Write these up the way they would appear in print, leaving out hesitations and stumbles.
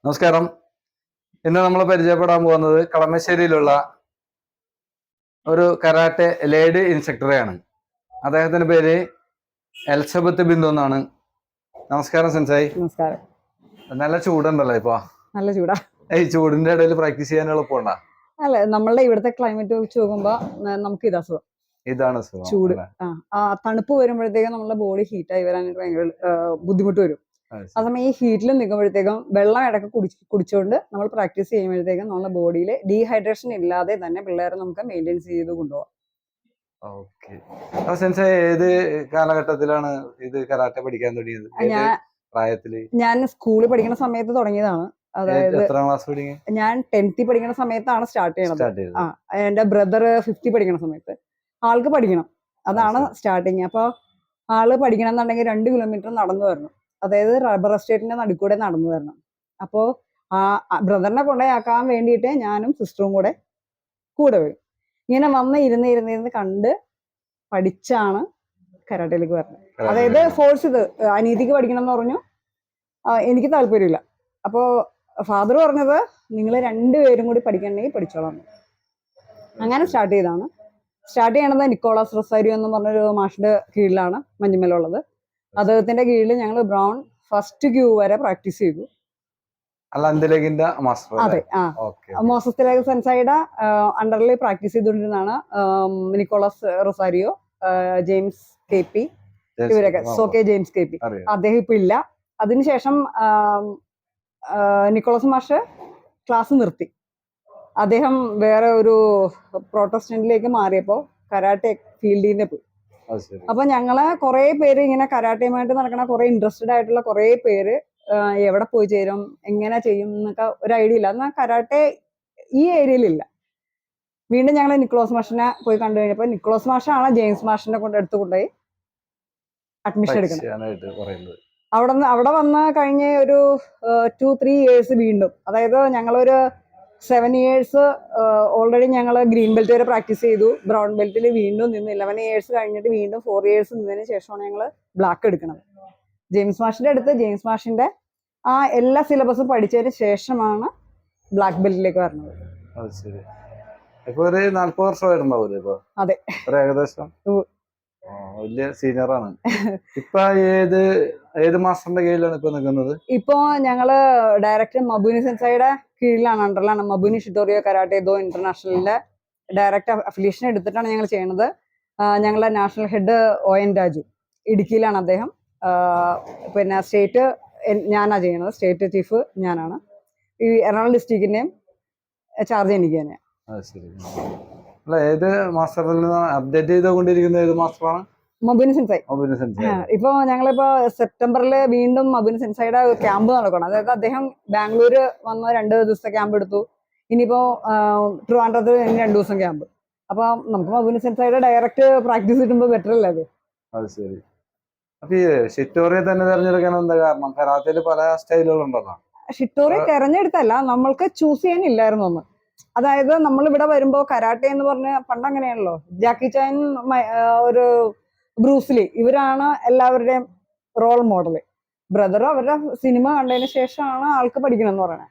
നമസ്കാരം. ഇന്ന് നമ്മൾ പരിചയപ്പെടാൻ പോകുന്നത് കളമശ്ശേരിയിലുള്ള ഒരു കരാട്ടെ ലേഡി ഇൻസ്ട്രക്ടറെയാണ്. അദ്ദേഹത്തിന്റെ പേര് എലിസബത്ത് ബിന്ദു എന്നാണ്. നമസ്കാരം സെൻസായി. നമസ്കാരം. നല്ല ചൂടുണ്ടല്ലോ ഇപ്പൊ? നല്ല ചൂടാ. ഈ ചൂടിന്റെ ഇടയിൽ പ്രാക്ടീസ് ചെയ്യാൻ എളുപ്പമുണ്ടോ? അല്ല, നമ്മളുടെ ഇവിടുത്തെ ക്ലൈമറ്റ് വെച്ച് നോക്കുമ്പോ നമുക്ക് ഇതാണ് ചൂട്. തണുപ്പ് വരുമ്പോഴത്തേക്കും നമ്മുടെ ബോഡി ഹീറ്റായി വരാനായിട്ട് ഭയങ്കര ബുദ്ധിമുട്ട് വരും. അതേസമയം ഈ ഹീറ്റിൽ നിൽക്കുമ്പോഴത്തേക്കും വെള്ളം ഇടയ്ക്ക് കുടിച്ചുകൊണ്ട് നമ്മൾ പ്രാക്ടീസ് ചെയ്യുമ്പോഴത്തേക്കും നമ്മുടെ ബോഡിയിൽ ഡീഹൈഡ്രേഷൻ ഇല്ലാതെ തന്നെ പിള്ളേരെ നമുക്ക് മെയിൻറ്റെയിൻ ചെയ്ത് കൊണ്ടുപോകാം. ഏത് കാലഘട്ടത്തിലാണ് ഇത് കരാട്ടെ പഠിക്കാൻ തുടങ്ങിയത്? ഞാൻ സ്കൂളിൽ പഠിക്കുന്ന സമയത്ത് തുടങ്ങിയതാണ്. അതായത് ഞാൻ 10th പഠിക്കുന്ന സമയത്താണ് സ്റ്റാർട്ട് ചെയ്യണത്. എന്റെ ബ്രദർ 5th പഠിക്കുന്ന സമയത്ത് ആൾക്ക് പഠിക്കണം, അതാണ് സ്റ്റാർട്ടിങ്. അപ്പൊ ആള് പഠിക്കണം എന്നുണ്ടെങ്കിൽ 2 കിലോമീറ്റർ നടന്നു വരണം. അതായത് റബ്ബർ എസ്റ്റേറ്റിന്റെ നടുക്കൂടെ നടന്നു വരണം. അപ്പോ ആ ബ്രദറിനെ കൊണ്ടുപോയാക്കാൻ വേണ്ടിയിട്ട് ഞാനും സിസ്റ്ററും കൂടെ വരും. ഇങ്ങനെ വന്ന് ഇരുന്ന് കണ്ട് പഠിച്ചാണ് കരാട്ടയിലേക്ക് വരുന്നത്. അതായത് ഫോഴ്സ് ചെയ്ത് അനീതിക്ക് പഠിക്കണം എന്ന് പറഞ്ഞു. എനിക്ക് താല്പര്യമില്ല. അപ്പോ ഫാദർ പറഞ്ഞത് നിങ്ങൾ 2 പേരും കൂടി പഠിക്കണമെങ്കിൽ പഠിച്ചോളാം. അങ്ങനെ സ്റ്റാർട്ട് ചെയ്താണ്. സ്റ്റാർട്ട് ചെയ്യണത് നിക്കോളാസ് റൊസാരിയോ എന്ന് പറഞ്ഞൊരു മാഷിന്റെ കീഴിലാണ് മഞ്ഞുമലുള്ളത്. അദ്ദേഹത്തിന്റെ കീഴിൽ ഞങ്ങൾ ബ്രൗൺ ഫസ്റ്റ് ക്യൂ വരെ പ്രാക്ടീസ് ചെയ്തു. അതെ, മോസസ് തിലക് സെൻസായിയുടെ അണ്ടറിൽ പ്രാക്ടീസ് ചെയ്തുകൊണ്ടിരുന്നതാണ് നിക്കോളാസ് റൊസാരിയോ, ജെയിംസ് KP, ഇവരൊക്കെ. ജെയിംസ് KP അദ്ദേഹം ഇപ്പൊ ഇല്ല. അതിനുശേഷം നിക്കോളാസ് മാഷ് ക്ലാസ് നിർത്തി. അദ്ദേഹം വേറെ ഒരു പ്രൊട്ടസ്റ്റന്റിലേക്ക് മാറിയപ്പോൾ കരാട്ടെ ഫീൽഡിന്റെ പോയി. അപ്പൊ ഞങ്ങള് കുറെ പേര് ഇങ്ങനെ കരാട്ടയുമായിട്ട് നടക്കണ കുറെ ഇൻട്രസ്റ്റഡ് ആയിട്ടുള്ള കുറെ പേര് എവിടെ പോയി ചേരും, എങ്ങനെ ചെയ്യും എന്നൊക്കെ ഒരു ഐഡിയ ഇല്ല. എന്നാൽ കരാട്ടെ ഈ ഏരിയയിലില്ല. വീണ്ടും ഞങ്ങൾ നിക്കോളാസ് മാഷിനെ പോയി കണ്ടു കഴിഞ്ഞപ്പോൾ നിക്കോളാസ് മാഷാണ് ജെയിംസ് മാഷിനെ കൊണ്ടുപോയി അഡ്മിഷൻ എടുക്കുന്നത്. അവിടെ വന്ന് കഴിഞ്ഞ് ഒരു 2-3 ഇയേഴ്സ് വീണ്ടും, അതായത് ഞങ്ങളൊരു 7 ഇയേഴ്സ് ഓൾറെഡി ഞങ്ങൾ ഗ്രീൻ ബെൽറ്റ് വരെ പ്രാക്ടീസ് ചെയ്തു. ബ്രൗൺ ബെൽറ്റിൽ വീണ്ടും നിന്ന് 11 ഇയേഴ്സ് കഴിഞ്ഞിട്ട് വീണ്ടും 4 ഇയേഴ്സ് നിന്നതിന് ശേഷമാണ് ഞങ്ങൾ ബ്ലാക്ക് എടുക്കുന്നത്. ജെയിംസ് മാഷിന്റെ അടുത്ത് ജെയിംസ് മാഷിന്റെ ആ എല്ലാ സിലബസും പഠിച്ചതിന് ശേഷമാണ് ബ്ലാക്ക് ബെൽറ്റിലേക്ക് വരുന്നത്. അതെ, ഏകദേശം വലിയ സീനിയറാണ്. ഇപ്പൊ ഏത് മാസ്റ്ററിന്റെ കീഴിലാണ് ഇപ്പൊ നിൽക്കുന്നത്? ഇപ്പൊ ഞങ്ങള് ഡയറക്ടർ മബുനി സെൻസായിയുടെ കീഴിലാണ്, അണ്ടറിലാണ്. മബുനി ഷിറ്റോറിയോ കരാട്ടെ ദോ ഇന്റർനാഷണലിന്റെ ഡയറക്ടർ അഫിലിയേഷൻ എടുത്തിട്ടാണ് ഞങ്ങൾ ചെയ്യുന്നത്. ഞങ്ങളുടെ നാഷണൽ ഹെഡ് ON രാജു, ഇടുക്കിയിലാണ് അദ്ദേഹം. പിന്നെ സ്റ്റേറ്റ് ഞാനാണ് ചെയ്യുന്നത്, സ്റ്റേറ്റ് ചീഫ് ഞാനാണ്. ഈ എറണാകുളം ഡിസ്ട്രിക്റ്റിന്റെയും ചാർജ് എനിക്ക് തന്നെയാണ്. ഏത് മാസ്റ്ററിൽ നിന്ന് അപ്ഡേറ്റ് ചെയ്തുകൊണ്ടിരിക്കുന്ന ഏത് മാസ്റ്ററാണ്? മബുനി സെൻസായി. ഇപ്പൊ ഞങ്ങളിപ്പോ സെപ്റ്റംബറിൽ വീണ്ടും മബുനി സെൻസായിയുടെ ക്യാമ്പ് നടക്കണം. അതായത് അദ്ദേഹം ബാംഗ്ലൂര് വന്ന് 2 ദിവസത്തെ ക്യാമ്പ് എടുത്തു. ഇനിയിപ്പോ ട്രിവാൻഡ്രത്ത് 2 ദിവസം ക്യാമ്പ്. അപ്പൊ നമുക്ക് മബുനി സെൻസായിയുടെ ഡയറക്റ്റ് പ്രാക്ടീസ് കിട്ടുമ്പോൾ ബെറ്റർ അല്ലേ അത്? ശരി. അപ്പൊ ഈ ഷിറ്റോറിയെ തന്നെ തെരഞ്ഞെടുക്കാൻ എന്താ കാരണം? കരാത്തയിൽ പല സ്റ്റൈലുകളുണ്ടല്ലോ. ഷിറ്റോറിയെ തെരഞ്ഞെടുത്തല്ല, നമ്മൾക്ക് ചൂസ് ചെയ്യാനില്ലായിരുന്നു ഒന്ന്. അതായത് നമ്മൾ ഇവിടെ വരുമ്പോ കരാട്ടെ എന്ന് പറഞ്ഞ പണ്ട് അങ്ങനെയാണല്ലോ, ജാക്കി ചാൻ, ഒരു ബ്രൂസ്ലി, ഇവരാണ് എല്ലാവരുടെയും റോൾ മോഡല്. ബ്രദർ അവരുടെ സിനിമ കണ്ടതിന് ശേഷമാണ് ആൾക്ക് പഠിക്കണമെന്ന് പറയണത്.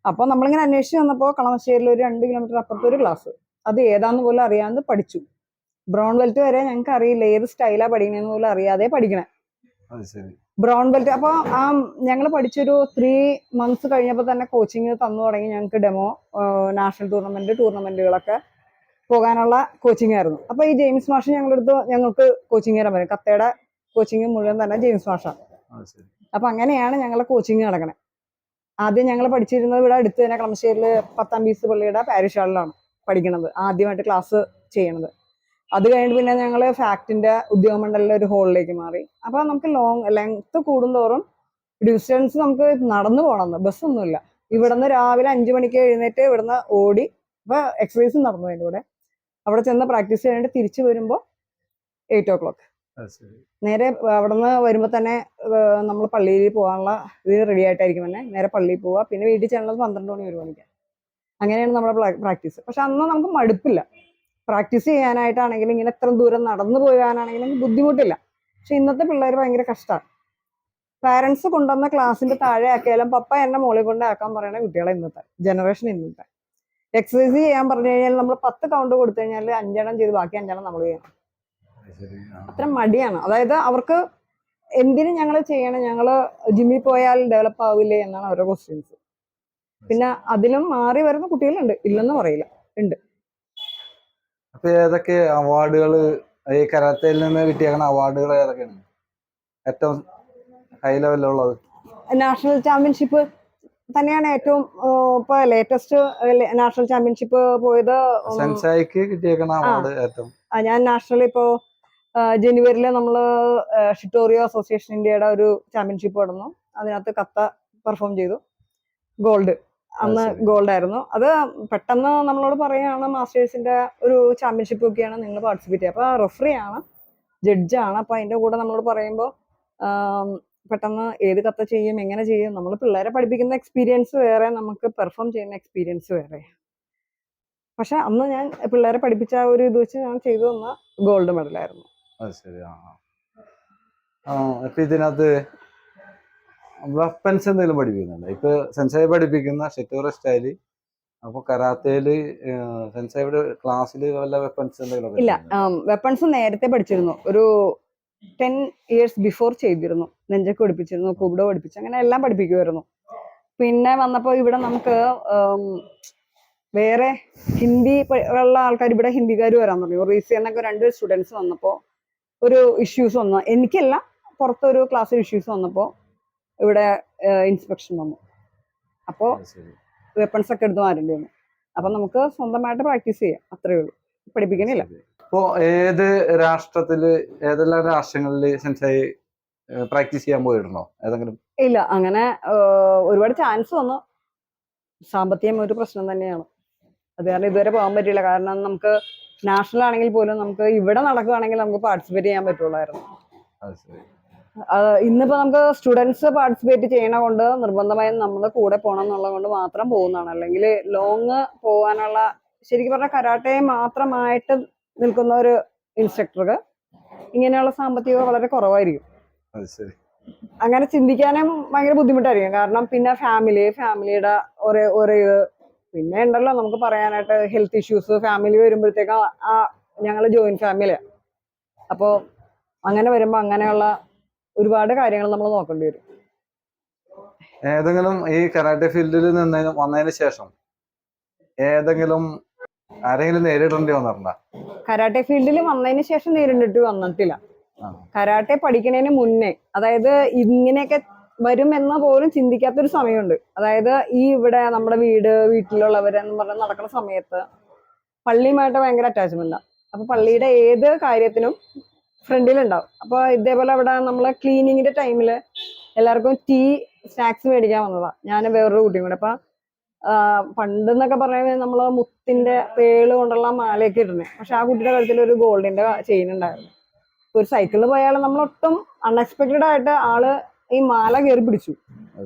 അപ്പൊ നമ്മളിങ്ങനെ അന്വേഷിച്ച് വന്നപ്പോൾ കളമശ്ശേരിയിൽ ഒരു 2 കിലോമീറ്റർ അപ്പുറത്ത് ഒരു ക്ലാസ്, അത് ഏതാന്ന് പോലും അറിയാതെ പഠിച്ചു. ബ്രൗൺ ബെൽറ്റ് വരെ ഞങ്ങൾക്ക് അറിയില്ല, ഏത് സ്റ്റൈലാ പഠിക്കണെന്ന് പോലും അറിയാതെ പഠിക്കണേ ബ്രൗൺ ബെൽറ്റ്. അപ്പൊ ഞങ്ങൾ പഠിച്ചൊരു 3 months കഴിഞ്ഞപ്പോൾ തന്നെ കോച്ചിങ് തന്നു തുടങ്ങി. ഞങ്ങൾക്ക് ഡെമോ, നാഷണൽ ടൂർണമെന്റുകളൊക്കെ പോകാനുള്ള കോച്ചിങ് ആയിരുന്നു. അപ്പൊ ഈ ജെയിംസ് മാഷ് ഞങ്ങൾക്ക് കോച്ചിങ് തരാൻ പറയും. കത്തയുടെ കോച്ചിങ് മുഴുവൻ തന്നെ ജെയിംസ് മാഷാണ്. അപ്പൊ അങ്ങനെയാണ് ഞങ്ങളെ കോച്ചിങ് നടക്കണേ. ആദ്യം ഞങ്ങൾ പഠിച്ചിരുന്നത് ഇവിടെ അടുത്ത് തന്നെ കളമശ്ശേരിയിൽ 10ാം പീസ് പള്ളിയുടെ പാരിഷ് ഹാളിലാണ് പഠിക്കണത്, ആദ്യമായിട്ട് ക്ലാസ് ചെയ്യണത്. അത് കഴിഞ്ഞിട്ട് പിന്നെ ഞങ്ങൾ ഫാക്ടിന്റെ ഉദ്യോഗമണ്ഡലിലെ ഒരു ഹോളിലേക്ക് മാറി. അപ്പൊ നമുക്ക് ലെങ്ത് കൂടുന്തോറും ഡിസ്റ്റൻസ് നമുക്ക് നടന്നു പോകണം, ബസ്സൊന്നുമില്ല. ഇവിടുന്ന് രാവിലെ 5 മണിക്ക് എഴുന്നേറ്റ് ഇവിടുന്ന് ഓടി, അപ്പൊ എക്സസൈസും നടന്നു. അതിൻ്റെ കൂടെ അവിടെ ചെന്ന് പ്രാക്ടീസ് ചെയ്തിട്ട് തിരിച്ചു വരുമ്പോൾ 8 o'clock. നേരെ അവിടുന്ന് വരുമ്പോൾ തന്നെ നമ്മൾ പള്ളിയിൽ പോകാനുള്ള ഇത് റെഡി ആയിട്ടായിരിക്കും. തന്നെ നേരെ പള്ളിയിൽ പോവുക, പിന്നെ വീട്ടിൽ ചെല്ലുന്നത് 12 മണി 1 മണിക്ക്. അങ്ങനെയാണ് നമ്മുടെ പ്രാക്ടീസ്. പക്ഷെ അന്ന് നമുക്ക് മടുപ്പില്ല. പ്രാക്ടീസ് ചെയ്യാനായിട്ടാണെങ്കിലും ഇങ്ങനെ എത്ര ദൂരം നടന്നു പോകാനാണെങ്കിലും ബുദ്ധിമുട്ടില്ല. പക്ഷെ ഇന്നത്തെ പിള്ളേർ ഭയങ്കര കഷ്ടമാണ്. പാരന്റ്സ് കൊണ്ടുവന്ന ക്ലാസ്സിന്റെ താഴെ ആക്കിയാലും പപ്പ എന്നെ മുകളിൽ കൊണ്ട് ആക്കാൻ പറയണ കുട്ടികളെ ജനറേഷൻ ഇന്നത്തെ എക്സസൈസ് ചെയ്യാൻ പറഞ്ഞു കഴിഞ്ഞാൽ നമ്മൾ 10 കൗണ്ട് കൊടുത്തു കഴിഞ്ഞാൽ 5 ചെയ്ത് ബാക്കി 5 നമ്മൾ ചെയ്യണം. അത്ര മടിയാണ്. അതായത് അവർക്ക് എന്തിനു ഞങ്ങൾ ചെയ്യണം, ഞങ്ങള് ജിമ്മിൽ പോയാൽ ഡെവലപ്പ് ആവില്ലേ എന്നാണ് അവരുടെ ക്വസ്റ്റ്യൻസ്. പിന്നെ അതിലും മാറി വരുന്ന കുട്ടികളുണ്ട്, ഇല്ലെന്ന് പറയില്ല, ഉണ്ട്. അപ്പൊ ഏതൊക്കെ അവാർഡുകൾ ഈ കരാത്തയിൽ നിന്ന് കിട്ടിയേക്കുന്ന അവാർഡുകൾ ഏതൊക്കെയാണ് ഏറ്റവും ഹൈ ലെവലിലുള്ളത്? നാഷണൽ ചാമ്പ്യൻഷിപ്പ് തന്നെയാണ് ഏറ്റവും ഇപ്പൊ ലേറ്റസ്റ്റ് നാഷണൽ ചാമ്പ്യൻഷിപ്പ് പോയത്. സെൻസായിക്ക് കിട്ടിയേക്കുന്ന അവാർഡ് ഏറ്റവും ഞാൻ നാഷണൽ ഇപ്പോ ജനുവരിയിൽ നമ്മള് ഷിറ്റോറിയോ അസോസിയേഷൻ ഇന്ത്യയുടെ ഒരു ചാമ്പ്യൻഷിപ്പ് നടന്നു. അതിനകത്ത് കത്ത പെർഫോം ചെയ്തു, ഗോൾഡ്. അന്ന് ഗോൾഡ് ആയിരുന്നു. അത് പെട്ടെന്ന് നമ്മളോട് പറയുകയാണ് മാസ്റ്റേഴ്സിന്റെ ഒരു ചാമ്പ്യൻഷിപ്പ് ഒക്കെയാണ് നിങ്ങൾ പാർട്ടിസിപ്പേറ്റ് ചെയ്യുക. അപ്പൊ റെഫറി ആണ്, ജഡ്ജാണ്. അപ്പൊ അതിന്റെ കൂടെ നമ്മളോട് പറയുമ്പോൾ പെട്ടെന്ന് ഏത് കത്ത ചെയ്യും, എങ്ങനെ ചെയ്യും, നമ്മൾ പിള്ളേരെ പഠിപ്പിക്കുന്ന എക്സ്പീരിയൻസ് വേറെ, നമുക്ക് പെർഫോം ചെയ്യുന്ന എക്സ്പീരിയൻസ് വേറെ. പക്ഷെ അന്ന് ഞാൻ പിള്ളേരെ പഠിപ്പിച്ച ഒരു ഇത് വെച്ച് ഞാൻ ചെയ്തു തന്ന ഗോൾഡ് മെഡലായിരുന്നു. ശരി. ഇപ്പൊ ഇതിനകത്ത് വെപ്പൻസ് എന്തെങ്കിലും പഠിപ്പിക്കുന്നുണ്ടോ? ഇപ്പൊ സെൻസായി പഠിപ്പിക്കുന്ന ഷിറ്റോറി സ്റ്റൈല്, അപ്പൊ കരാത്തേല് സെൻസായിയുടെ ക്ലാസ്സിൽ വല്ല വെപ്പൻസ് എന്തെങ്കിലും? ഇല്ല, വെപ്പൺസ് നേരത്തെ പഠിച്ചിരുന്നു. ഒരു 10 years ബിഫോർ ചെയ്തിരുന്നു. നെഞ്ചൊക്കെ പഠിപ്പിച്ചിരുന്നു, കുബിഡോ പഠിപ്പിച്ചു, അങ്ങനെ എല്ലാം പഠിപ്പിക്കുമായിരുന്നു. പിന്നെ വന്നപ്പോ ഇവിടെ നമുക്ക് വേറെ ഹിന്ദി ഉള്ള ആൾക്കാർ, ഇവിടെ ഹിന്ദിക്കാർ വരാൻ തുടങ്ങി. റീസി എന്നൊക്കെ 2 സ്റ്റുഡൻസ് വന്നപ്പോ ഒരു ഇഷ്യൂസ് വന്നു. എനിക്കല്ല, പുറത്തൊരു ക്ലാസ്സിൽ ഇഷ്യൂസ് വന്നപ്പോ ഇവിടെ ഇൻസ്പെക്ഷൻ വന്നു. അപ്പോ വെപ്പൺസ് ഒക്കെ എടുത്ത് മാറേണ്ടി വന്നു. അപ്പൊ നമുക്ക് സ്വന്തമായിട്ട് പ്രാക്ടീസ് ചെയ്യാം, അത്രേ ഉള്ളൂ, പഠിപ്പിക്കണില്ല. ഇപ്പോ ഏത് രാഷ്ട്രത്തില്, ഏതെല്ലാം രാഷ്ട്രങ്ങളില് സെൻസായി പ്രാക്ടീസ് ചെയ്യാൻ പോയിട്ടുണ്ടോ ഏതെങ്കിലും? ഇല്ല, അങ്ങനെ ഒരുപാട് ചാൻസ് വന്നു. സാമ്പത്തികം ഒരു പ്രശ്നം തന്നെയാണ്. അത് കാരണം ഇതുവരെ പോകാൻ പറ്റില്ല. കാരണം നമുക്ക് നാഷണൽ ആണെങ്കിൽ പോലും നമുക്ക് ഇവിടെ നടക്കുകയാണെങ്കിൽ നമുക്ക് പാർട്ടിസിപ്പേറ്റ് ചെയ്യാൻ പറ്റുള്ളായിരുന്നു. ഇന്നിപ്പോ നമുക്ക് സ്റ്റുഡൻസ് പാർട്ടിസിപ്പേറ്റ് ചെയ്യണ കൊണ്ട് നിർബന്ധമായും നമ്മൾ കൂടെ പോകണം എന്നുള്ളത് കൊണ്ട് മാത്രം പോകുന്നതാണ്. അല്ലെങ്കിൽ ലോങ് പോകാനുള്ള, ശരിക്കും പറഞ്ഞാൽ കരാട്ടെ മാത്രമായിട്ട് നിൽക്കുന്ന ഒരു ഇൻസ്ട്രക്ടർക്ക് ഇങ്ങനെയുള്ള സാമ്പത്തികം വളരെ കുറവായിരിക്കും. അങ്ങനെ ചിന്തിക്കാനും ഭയങ്കര ബുദ്ധിമുട്ടായിരിക്കും. കാരണം പിന്നെ ഫാമിലിയുടെ ഒരേ പിന്നെ ഉണ്ടല്ലോ നമുക്ക് പറയാനായിട്ട് ഹെൽത്ത് ഇഷ്യൂസ്, ഫാമിലി വരുമ്പോഴത്തേക്ക് ഞങ്ങൾ ജോയിന്റ് ഫാമിലിയാണ്. അപ്പോൾ അങ്ങനെ വരുമ്പോൾ അങ്ങനെയുള്ള ഒരുപാട് കാര്യങ്ങൾ നമ്മൾ നോക്കേണ്ടി വരും. ഏതെങ്കിലും ഈ കരാട്ടെ ഫീൽഡിൽ വന്നതിന് ശേഷം ഏതെങ്കിലും ആരെങ്കിലും നേരിടേണ്ടി വന്നിട്ടുണ്ടോ? കരാട്ടെ ഫീൽഡിൽ വന്നതിന് ശേഷം നേരിട്ടിട്ട് വന്നിട്ടില്ല. കരാട്ടെ പഠിക്കുന്നതിന് മുന്നേ, അതായത് ഇങ്ങനെയൊക്കെ വരുമെന്ന പോലും ചിന്തിക്കാത്തൊരു സമയമുണ്ട്. അതായത് ഇവിടെ നമ്മുടെ വീട്ടിലുള്ളവരെന്ന് പറഞ്ഞ് നടക്കുന്ന സമയത്ത് പള്ളിയുമായിട്ട് ഭയങ്കര അറ്റാച്ച്മെന്റാണ്. അപ്പൊ പള്ളിയുടെ ഏത് കാര്യത്തിനും ഫ്രണ്ടിലുണ്ടാവും. അപ്പൊ ഇതേപോലെ അവിടെ നമ്മളെ ക്ലീനിങ്ങിന്റെ ടൈമില് എല്ലാവർക്കും സ്നാക്സ് മേടിക്കാൻ വന്നതാ, ഞാൻ വേറൊരു കുട്ടിയും കൂടെ. അപ്പൊ പണ്ടെന്നൊക്കെ പറഞ്ഞാൽ നമ്മള് മുത്തിന്റെ പേള് കൊണ്ടുള്ള മാലയൊക്കെ ഇടുന്നത്. പക്ഷെ ആ കുട്ടിയുടെ കഴുത്തിൽ ഒരു ഗോൾഡിന്റെ ചെയിൻ ഉണ്ടായിരുന്നു. ഒരു സൈക്കിളിൽ പോയാൽ നമ്മളൊട്ടും അൺഎക്സ്പെക്റ്റഡ് ആയിട്ട് ആള് ഈ മാല കയറി പിടിച്ചു.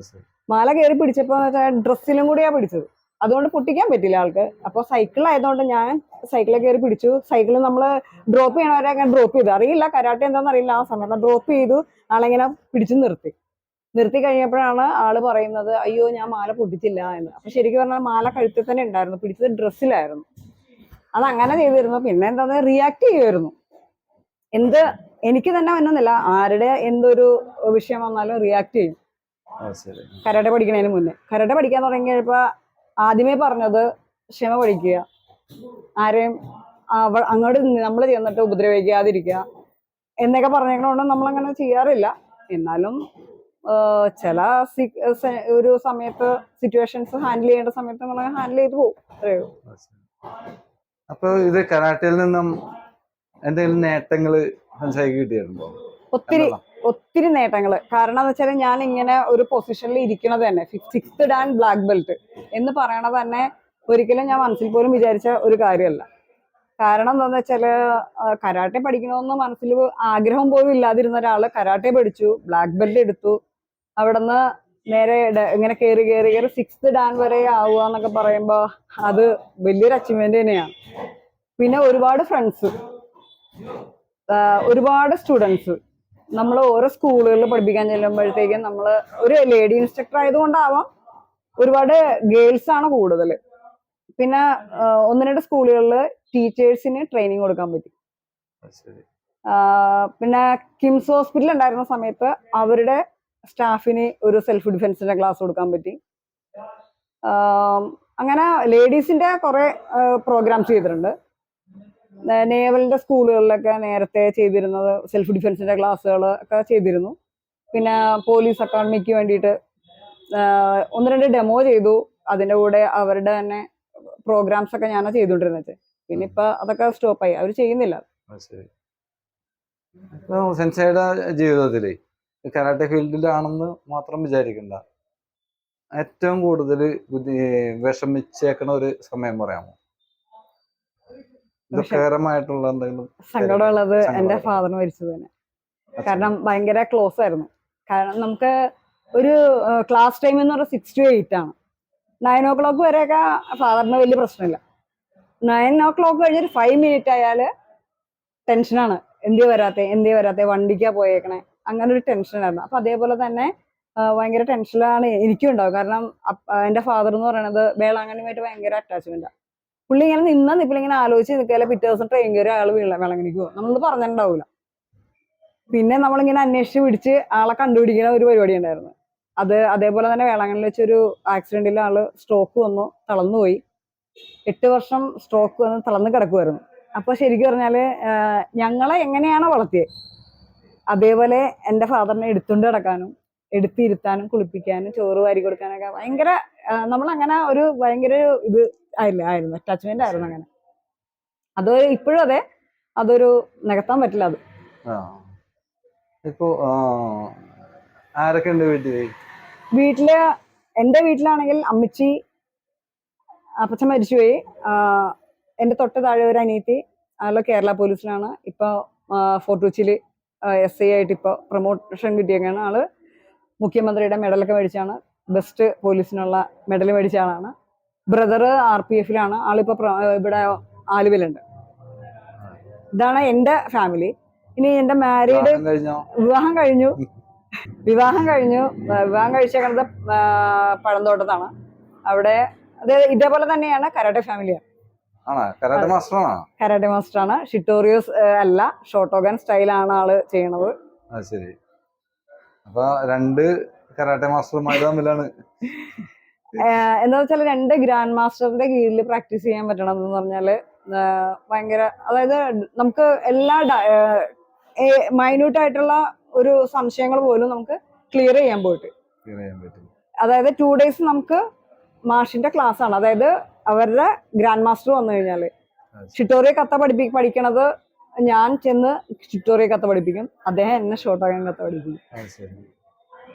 മാല കയറി പിടിച്ചപ്പോ ഡ്രസ്സിലും കൂടിയാ പിടിച്ചത്. അതുകൊണ്ട് പൊട്ടിക്കാൻ പറ്റില്ല ആൾക്ക്. അപ്പൊ സൈക്കിളായതുകൊണ്ട് ഞാൻ സൈക്കിളിൽ കയറി പിടിച്ചു. സൈക്കിളിൽ നമ്മള് ഡ്രോപ്പ് ചെയ്യണവരെ ഞാൻ ഡ്രോപ്പ് ചെയ്തു. അറിയില്ല കരാട്ടെ എന്താണെന്ന് അറിയില്ല. ആ സമയത്ത് ഡ്രോപ്പ് ചെയ്തു, ആളെങ്ങനെ പിടിച്ചു നിർത്തി കഴിഞ്ഞപ്പോഴാണ് ആള് പറയുന്നത്, അയ്യോ ഞാൻ മാല പൊട്ടിച്ചില്ല എന്ന്. അപ്പൊ ശരിക്കും പറഞ്ഞാൽ മാല കഴുത്തിൽ തന്നെ ഉണ്ടായിരുന്നു, പിടിച്ചത് ഡ്രസ്സിലായിരുന്നു. അത് അങ്ങനെ ചെയ്തിരുന്നു. പിന്നെ എന്താ റിയാക്ട് ചെയ്യുമായിരുന്നു. എനിക്ക് തന്നെ വന്നുന്നില്ല, ആരുടെ എന്തൊരു വിഷയം വന്നാലും റിയാക്ട് ചെയ്യും. കരാട്ടെ പഠിക്കുന്നതിന് മുന്നേ, കരാട്ടെ പഠിക്കാൻ തുടങ്ങിയപ്പോ ആദ്യമേ പറഞ്ഞത് ക്ഷമ പഠിക്കുക, ആരെയും അങ്ങോട്ട് നമ്മൾ ചെന്നിട്ട് ഉപദ്രവിക്കാതിരിക്കുക എന്നൊക്കെ പറഞ്ഞേക്കണോണ്ട് നമ്മളങ്ങനെ ചെയ്യാറില്ല. എന്നാലും ചില ഒരു സമയത്ത് സിറ്റുവേഷൻസ് ഹാൻഡിൽ ചെയ്യേണ്ട സമയത്ത് നമ്മൾ ഹാൻഡിൽ ചെയ്ത് പോകും. അത്രയേ ഉള്ളൂ. അപ്പൊ ഇത് കരാട്ടയിൽ നിന്നും എന്തെങ്കിലും നേട്ടങ്ങള് കിട്ടിയിട്ടുണ്ടോ? ഒത്തിരി നേട്ടങ്ങള്. കാരണം എന്ന് വെച്ചാൽ ഞാൻ ഇങ്ങനെ ഒരു പൊസിഷനിൽ ഇരിക്കണത് തന്നെ 6th ഡാൻ ബ്ലാക്ക് ബെൽറ്റ് എന്ന് പറയണത് തന്നെ ഒരിക്കലും ഞാൻ മനസ്സിൽ പോലും വിചാരിച്ച ഒരു കാര്യമല്ല. കാരണം എന്താന്ന് വെച്ചാല് കരാട്ടെ പഠിക്കണമെന്ന് മനസ്സിൽ ആഗ്രഹം പോലും ഇല്ലാതിരുന്ന ഒരാള് കരാട്ടെ പഠിച്ചു, ബ്ലാക്ക് ബെൽറ്റ് എടുത്തു. അവിടുന്ന് നേരെ ഇങ്ങനെ കയറി 6th ഡാൻ വരെ ആവുക എന്നൊക്കെ പറയുമ്പോ അത് വലിയൊരു അച്ചീവ്മെന്റ് തന്നെയാണ്. പിന്നെ ഒരുപാട് ഫ്രണ്ട്സ്, ഒരുപാട് സ്റ്റുഡൻസ്, നമ്മൾ ഓരോ സ്കൂളുകളിൽ പഠിപ്പിക്കാൻ ചെല്ലുമ്പോഴത്തേക്കും നമ്മൾ ഒരു ലേഡി ഇൻസ്ട്രക്ടർ ആയതുകൊണ്ടാവാം ഒരുപാട് ഗേൾസ് ആണ് കൂടുതൽ. പിന്നെ 1-2 സ്കൂളുകളിൽ ടീച്ചേഴ്സിന് ട്രെയിനിങ് കൊടുക്കാൻ പറ്റി. പിന്നെ കിംസ് ഹോസ്പിറ്റൽ ഉണ്ടായിരുന്ന സമയത്ത് അവരുടെ സ്റ്റാഫിന് ഒരു സെൽഫ് ഡിഫെൻസിന്റെ ക്ലാസ് കൊടുക്കാൻ പറ്റി. അങ്ങനെ ലേഡീസിന്റെ കുറെ പ്രോഗ്രാംസ് ചെയ്തിട്ടുണ്ട്. നേവലിന്റെ സ്കൂളുകളിലൊക്കെ നേരത്തെ ചെയ്തിരുന്നത് സെൽഫ് ഡിഫെൻസിന്റെ ക്ലാസ്സുകൾ ഒക്കെ ചെയ്തിരുന്നു. പിന്നെ പോലീസ് അക്കാഡമിക്ക് വേണ്ടിയിട്ട് 1-2 ഡെമോ ചെയ്തു. അതിന്റെ കൂടെ അവരുടെ തന്നെ പ്രോഗ്രാംസ് ഒക്കെ ഞാനാ ചെയ്തുകൊണ്ടിരുന്നത്. പിന്നെ ഇപ്പൊ അതൊക്കെ സ്റ്റോപ്പായി, അവർ ചെയ്യുന്നില്ല. സെൻസയുടെ ജീവിതത്തില് കരാട്ടെ ഫീൽഡിലാണെന്ന് മാത്രം വിചാരിക്കണ്ട, ഏറ്റവും കൂടുതൽ വിഷമിച്ചേക്കണ ഒരു സമയം പറയാമോ? ദുഃഖകരമായിട്ടുള്ള എന്തെങ്കിലും? സങ്കടമുള്ളത് എന്റെ ഫാദറിന് മരിച്ചത് തന്നെ. കാരണം ഭയങ്കര ക്ലോസ് ആയിരുന്നു. കാരണം നമുക്ക് ഒരു ക്ലാസ് ടൈം എന്ന് പറഞ്ഞാൽ 6 to 8 ആണ്. 9 o'clock വരെയൊക്കെ ഫാദറിന് വലിയ പ്രശ്നമില്ല. 9 o'clock കഴിഞ്ഞൊരു 5 minutes ആയാല് ടെൻഷനാണ്. എന്തേ വരാത്തെ വണ്ടിക്കാ പോയേക്കണേ, അങ്ങനെ ഒരു ടെൻഷനായിരുന്നു. അപ്പൊ അതേപോലെ തന്നെ ഭയങ്കര ടെൻഷനാണ് എനിക്കും ഉണ്ടാവും. കാരണം എന്റെ ഫാദർ എന്ന് പറയുന്നത് വേളാങ്കണ്ണിയുമായിട്ട് ഭയങ്കര അറ്റാച്ച്മെന്റാണ്. പുള്ളി ഇങ്ങനെ നിപ്പിളിങ്ങനെ ആലോചിച്ച് നിൽക്കാതെ പിറ്റേ ദിവസം ട്രെയിൻ കയറി ആള് വേളാങ്കണ്ണിക്ക് പോകും. നമ്മൾ പറഞ്ഞിട്ടുണ്ടാവില്ല. പിന്നെ നമ്മളിങ്ങനെ അന്വേഷിച്ച് പിടിച്ച് ആളെ കണ്ടുപിടിക്കുന്ന ഒരു പരിപാടി ഉണ്ടായിരുന്നു. അതേപോലെ തന്നെ വേളാങ്കണ്ണിൽ വെച്ചൊരു ആക്സിഡന്റിൽ ആള് സ്ട്രോക്ക് വന്നു തളർന്നുപോയി. 8 വർഷം സ്ട്രോക്ക് വന്ന് തളർന്ന് കിടക്കുമായിരുന്നു. അപ്പൊ ശരിക്കും പറഞ്ഞാല് ഞങ്ങളെ എങ്ങനെയാണോ വളർത്തിയത് അതേപോലെ എൻ്റെ ഫാദറിനെ എടുത്തുകൊണ്ട് കിടക്കാനും എടുത്തിരുത്താനും കുളിപ്പിക്കാനും ചോറ് വാരി കൊടുക്കാനൊക്കെ ഭയങ്കര നമ്മളങ്ങനെ ഒരു ഭയങ്കര ഇത് ആയിരുന്നു, അറ്റാച്ച്മെന്റ് ആയിരുന്നു. അങ്ങനെ അത് ഇപ്പോഴും അതെ, അതൊരു നികത്താൻ പറ്റില്ല. അത് ഇപ്പോ ആരൊക്കെ ഉണ്ട് വീട്ടില്? എൻ്റെ വീട്ടിലാണെങ്കിൽ അമ്മച്ചി, അപ്പച്ചൻ മരിച്ചുപോയി. എൻ്റെ തൊട്ട് താഴെ ഒരു അനിയത്തി, ആള് കേരള പോലീസിലാണ്. ഇപ്പൊ ഫോർട്ട് കൊച്ചിയിൽ SI ആയിട്ട് ഇപ്പൊ പ്രൊമോഷൻ കിട്ടിയേക്കാണ്. ആള് മുഖ്യമന്ത്രിയുടെ മെഡലൊക്കെ മേടിച്ചാണ്, ബെസ്റ്റ് പോലീസിനുള്ള മെഡൽ മേടിച്ച ആളാണ്. ബ്രദർ RPF-ലാണ്. ആളിപ്പോ ഇവിടെ ആലുവയിലുണ്ട്. ഇതാണ് എൻ്റെ ഫാമിലി. ഇനി എൻ്റെ മാരീഡ് വിവാഹം കഴിഞ്ഞു. വിവാഹം കഴിച്ചേക്കുന്നത് പഴന്തോട്ടത്താണ്. അവിടെ അത് ഇതേപോലെ തന്നെയാണ്, കരാട്ടെ ഫാമിലിയാണ്. കരാട്ടെ മാസ്റ്റർ ആണ്. ഷിറ്റോറിയോസ് അല്ല, ഷോട്ടോഗൻ സ്റ്റൈലാണ് ആള് ചെയ്യണത്. ശരി. അപ്പൊ 2 കരാട്ടെ മാസ്റ്റർമാര് തമ്മിലാണ് എന്താ വെച്ചാൽ 2 ഗ്രാൻഡ് മാസ്റ്ററിന്റെ കീഴിൽ പ്രാക്ടീസ് ചെയ്യാൻ പറ്റണം എന്ന് പറഞ്ഞാല് ഭയങ്കര, അതായത് നമുക്ക് എല്ലാ മൈന്യൂട്ട് ആയിട്ടുള്ള ഒരു സംശയങ്ങൾ പോലും നമുക്ക് ക്ലിയർ ചെയ്യാൻ പോയിട്ട്. അതായത് 2 days നമുക്ക് മാഷിന്റെ ക്ലാസ് ആണ്. അതായത് അവരുടെ ഗ്രാൻഡ് മാസ്റ്റർ വന്നു കഴിഞ്ഞാല് ഷിറ്റോറിയ കഥ പഠിക്കണത് ഞാൻ ചെന്ന് ഷിറ്റോറിയ കഥ പഠിപ്പിക്കും, അദ്ദേഹം എന്നെ ഷോട്ടോഗൻ കഥ പഠിപ്പിക്കും.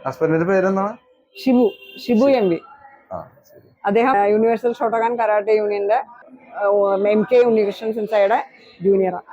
ഹസ്ബൻഡിന്റെ പേരെന്താണ്? ഷിബു MV. അദ്ദേഹം യൂണിവേഴ്സൽ ഷോട്ടോഗൻ കരാട്ടെ യൂണിയന്റെ MK ഉണ്ണികൃഷ്ണൻ സെൻസയുടെ ജൂനിയറാണ്.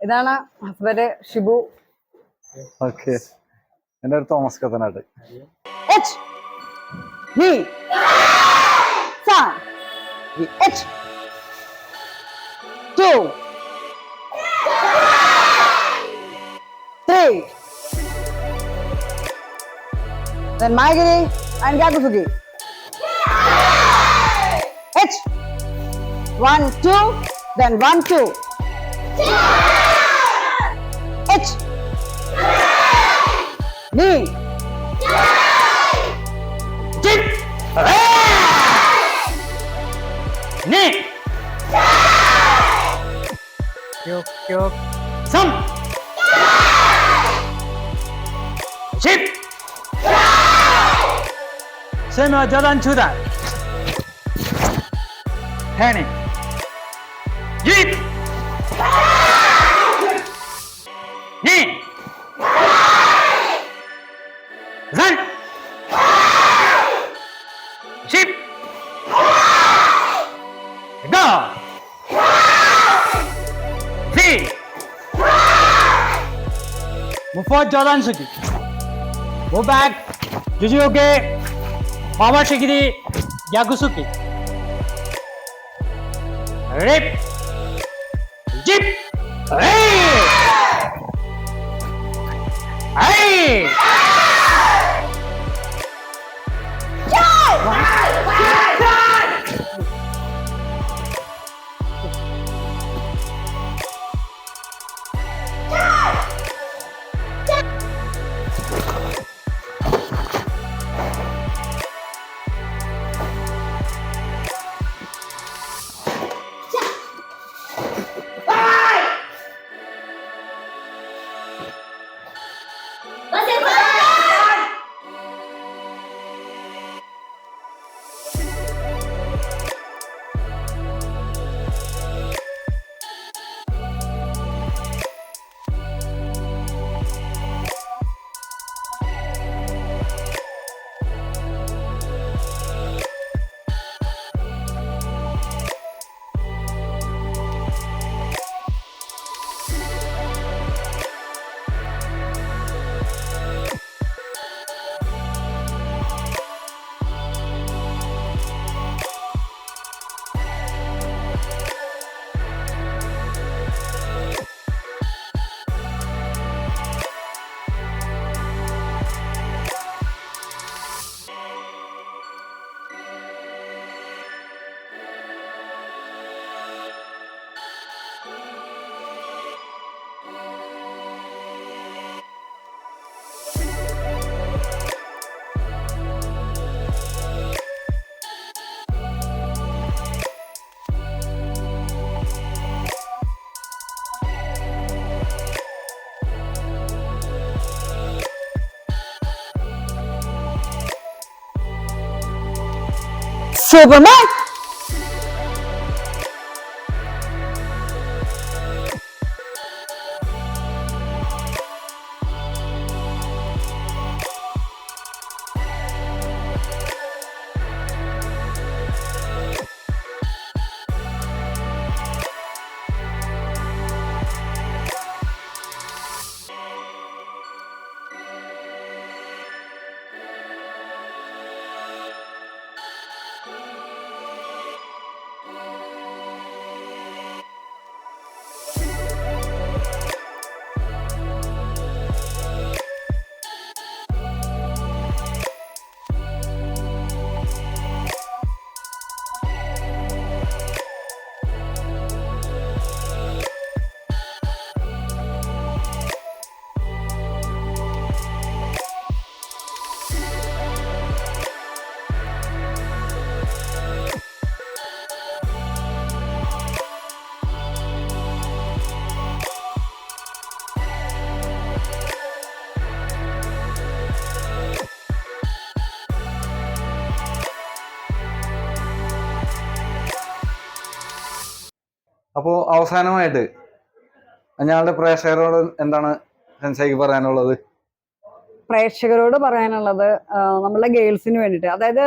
ഇതാണ് ഹസ്ബൻഡ് ഷിബു. ഓക്കെ. എൻ്റെ അടുത്ത് Thomas കത്തനാട്ട്. Then Maigiri and Gakusugi. 1 2, then 1 2. Knee. Jip. Knee. Kyok. Some. Jip. Sema jalan sudah. Turning. Jeep! Knee! Run! Jeep! Go! V! Move forward, Jordan Suki. Move back. Jujuoke. Power Shikiri. Yakusuki. Rip. Jeep. Hey! Hey! Superman! അപ്പോൾ അവസാനമായിട്ട് ഞങ്ങളുടെ പ്രേക്ഷകരോട് എന്താണ് സെൻസൈക്ക് പറയാനുള്ളത്? പ്രേക്ഷകരോട് പറയാനുള്ളത് നമ്മളെ ഗേൾസിന് വേണ്ടിയിട്ട്, അതായത്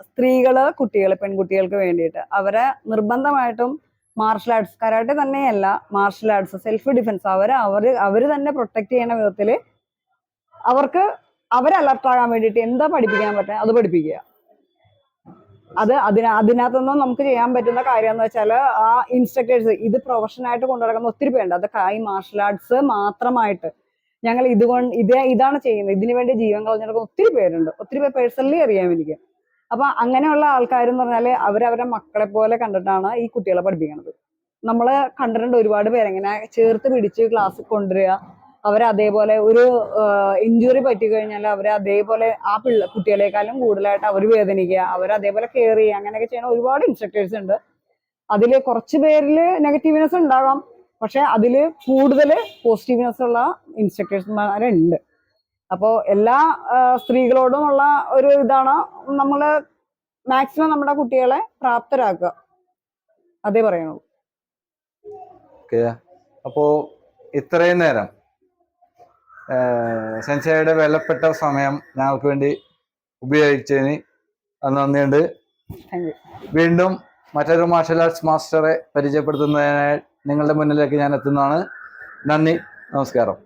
സ്ത്രീകള്, കുട്ടികൾ, പെൺകുട്ടികൾക്ക് വേണ്ടിയിട്ട് അവരെ നിർബന്ധമായിട്ടും മാർഷൽ ആർട്സ്, കരാട്ടെ തന്നെയല്ല, മാർഷൽ ആർട്സ്, സെൽഫ് ഡിഫെൻസ് അവര് തന്നെ പ്രൊട്ടക്ട് ചെയ്യണ വിധത്തിൽ അവരെ അലർട്ടാകാൻ വേണ്ടിയിട്ട് എന്താ പഠിപ്പിക്കാൻ പറ്റുക അത് പഠിപ്പിക്കുക. അതിനകത്തൊന്നും നമുക്ക് ചെയ്യാൻ പറ്റുന്ന കാര്യം എന്ന് വെച്ചാൽ ആ ഇൻസ്ട്രക്ടേഴ്സ് ഇത് പ്രൊഫഷനായിട്ട് കൊണ്ടുനടക്കുന്ന ഒത്തിരി പേരുണ്ട്. അത് ഈ മാർഷൽ ആർട്സ് മാത്രമായിട്ട് ഞങ്ങൾ ഇതാണ് ചെയ്യുന്നത്, ഇതിനു വേണ്ടി ജീവൻ കളഞ്ഞെടുക്കുന്ന ഒത്തിരി പേരുണ്ട്. ഒത്തിരി പേര് പേഴ്സണലി അറിയാം എനിക്ക്. അപ്പൊ അങ്ങനെയുള്ള ആൾക്കാരെന്ന് പറഞ്ഞാല് അവരവരുടെ മക്കളെ പോലെ കണ്ടിട്ടാണ് ഈ കുട്ടികളെ പഠിപ്പിക്കുന്നത്. നമ്മള് കണ്ടിട്ടുണ്ട് ഒരുപാട് പേരെങ്ങനെ ചേർത്ത് പിടിച്ച് ക്ലാസ്സിൽ കൊണ്ടുവരിക, അവരതേപോലെ ഒരു ഇഞ്ചുറി പറ്റി കഴിഞ്ഞാൽ അവരതേപോലെ ആ കുട്ടികളെക്കാളും കൂടുതലായിട്ട് അവർ വേദനിക്കുക, അവരതേപോലെ കെയർ ചെയ്യുക, അങ്ങനെയൊക്കെ ചെയ്യുന്ന ഒരുപാട് ഇൻസ്ട്രക്ടേഴ്സ് ഉണ്ട്. അതിൽ കുറച്ച് പേരിൽ നെഗറ്റീവ്നെസ് ഉണ്ടാകാം, പക്ഷെ അതിൽ കൂടുതൽ പോസിറ്റീവ്നെസ് ഉള്ള ഇൻസ്ട്രക്ടേഴ്സ്മാരുണ്ട്. അപ്പോൾ എല്ലാ സ്ത്രീകളോടുമുള്ള ഒരു ഇതാണ്, നമ്മൾ മാക്സിമം നമ്മുടെ കുട്ടികളെ പ്രാപ്തരാക്കുക, അതേ പറയുള്ളൂ. ഓക്കെ. അപ്പോൾ ഇത്രയും നേരം സെൻസയുടെ വിലപ്പെട്ട സമയം ഞങ്ങൾക്ക് വേണ്ടി ഉപയോഗിച്ചതിന് നന്ദിയുണ്ട്. Thank you. വീണ്ടും മറ്റൊരു മാർഷൽ ആർട്സ് മാസ്റ്ററെ പരിചയപ്പെടുത്തുന്നതിനായി നിങ്ങളുടെ മുന്നിലേക്ക് ഞാൻ എത്തുന്നതാണ്. നന്ദി, നമസ്കാരം.